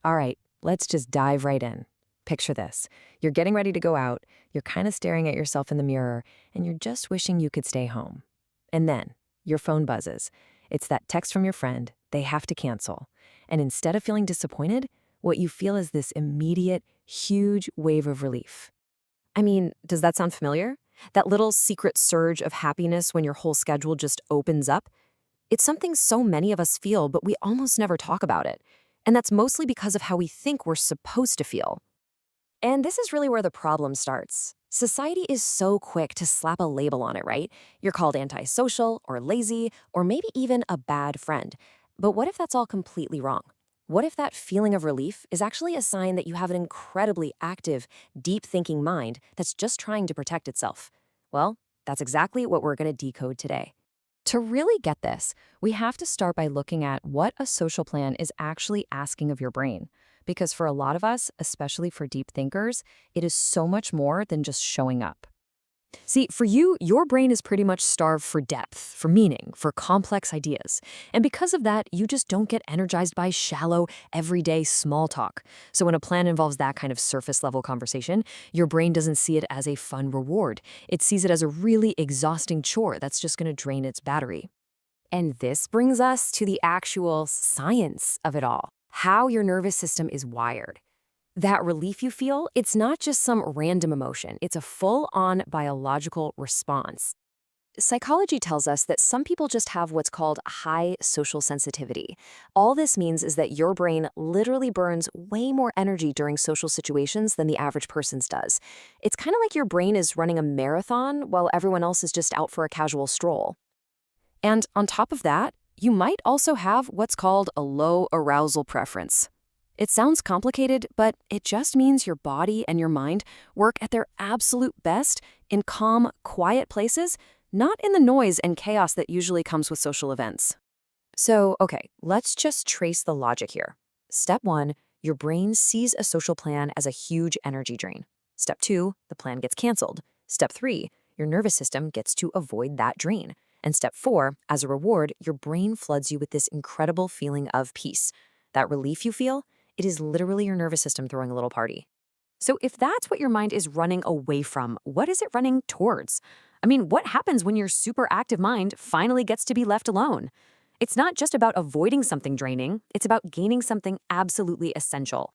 All right, let's just dive right in. Picture this. You're getting ready to go out, you're kind of staring at yourself in the mirror, and you're just wishing you could stay home. And then your phone buzzes. It's that text from your friend. They have to cancel. And instead of feeling disappointed, what you feel is this immediate, huge wave of relief. I mean, does that sound familiar? That little secret surge of happiness when your whole schedule just opens up? It's something so many of us feel, but we almost never talk about it. And that's mostly because of how we think we're supposed to feel. And this is really where the problem starts. Society is so quick to slap a label on it, right? You're called antisocial or lazy or maybe even a bad friend. But what if that's all completely wrong? What if that feeling of relief is actually a sign that you have an incredibly active, deep-thinking mind that's just trying to protect itself? Well, that's exactly what we're going to decode today. To really get this, we have to start by looking at what a social plan is actually asking of your brain. Because for a lot of us, especially for deep thinkers, it is so much more than just showing up. See, for you, your brain is pretty much starved for depth, for meaning, for complex ideas. And because of that, you just don't get energized by shallow, everyday small talk. So when a plan involves that kind of surface-level conversation, your brain doesn't see it as a fun reward. It sees it as a really exhausting chore that's just going to drain its battery. And this brings us to the actual science of it all, how your nervous system is wired. That relief you feel, it's not just some random emotion, it's a full-on biological response. Psychology tells us that some people just have what's called high social sensitivity. All this means is that your brain literally burns way more energy during social situations than the average person's does. It's kind of like your brain is running a marathon while everyone else is just out for a casual stroll. And on top of that, you might also have what's called a low arousal preference. It sounds complicated, but it just means your body and your mind work at their absolute best in calm, quiet places, not in the noise and chaos that usually comes with social events. So, okay, let's just trace the logic here. Step 1, your brain sees a social plan as a huge energy drain. Step 2, the plan gets canceled. Step 3, your nervous system gets to avoid that drain. And step 4, as a reward, your brain floods you with this incredible feeling of peace. That relief you feel, it is literally your nervous system throwing a little party. So if that's what your mind is running away from, what is it running towards? I mean, what happens when your super active mind finally gets to be left alone? It's not just about avoiding something draining, it's about gaining something absolutely essential.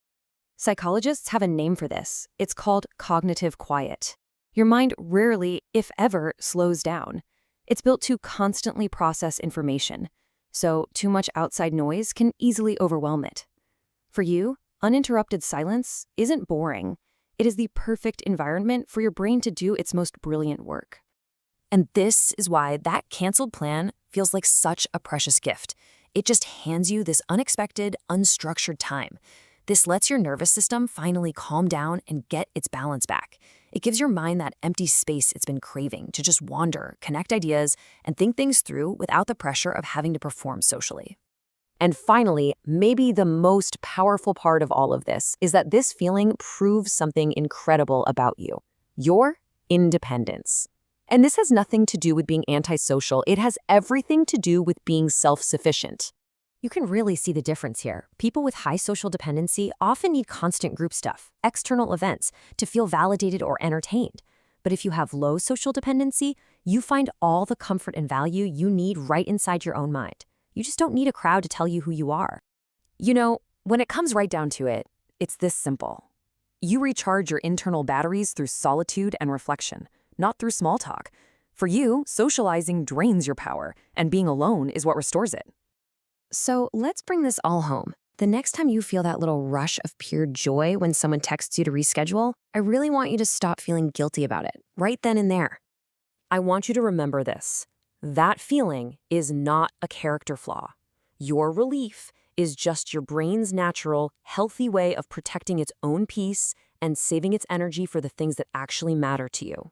Psychologists have a name for this. It's called cognitive quiet. Your mind rarely, if ever, slows down. It's built to constantly process information, so too much outside noise can easily overwhelm it. For you, uninterrupted silence isn't boring. It is the perfect environment for your brain to do its most brilliant work. And this is why that canceled plan feels like such a precious gift. It just hands you this unexpected, unstructured time. This lets your nervous system finally calm down and get its balance back. It gives your mind that empty space it's been craving to just wander, connect ideas, and think things through without the pressure of having to perform socially. And finally, maybe the most powerful part of all of this is that this feeling proves something incredible about you: your independence. And this has nothing to do with being antisocial. It has everything to do with being self-sufficient. You can really see the difference here. People with high social dependency often need constant group stuff, external events, to feel validated or entertained. But if you have low social dependency, you find all the comfort and value you need right inside your own mind. You just don't need a crowd to tell you who you are. You know, when it comes right down to it, it's this simple. You recharge your internal batteries through solitude and reflection, not through small talk. For you, socializing drains your power, and being alone is what restores it. So let's bring this all home. The next time you feel that little rush of pure joy when someone texts you to reschedule, I really want you to stop feeling guilty about it, right then and there. I want you to remember this. That feeling is not a character flaw. Your relief is just your brain's natural, healthy way of protecting its own peace and saving its energy for the things that actually matter to you.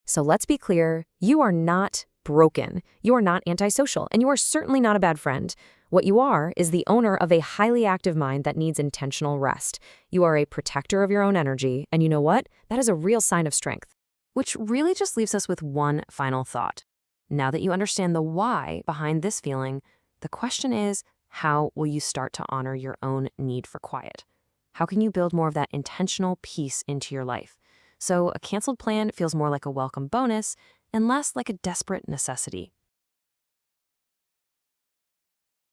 So let's be clear, you are not broken. You are not antisocial, and you are certainly not a bad friend. What you are is the owner of a highly active mind that needs intentional rest. You are a protector of your own energy, and you know what? That is a real sign of strength. Which really just leaves us with one final thought. Now that you understand the why behind this feeling, the question is, how will you start to honor your own need for quiet? How can you build more of that intentional peace into your life? So a canceled plan feels more like a welcome bonus and less like a desperate necessity.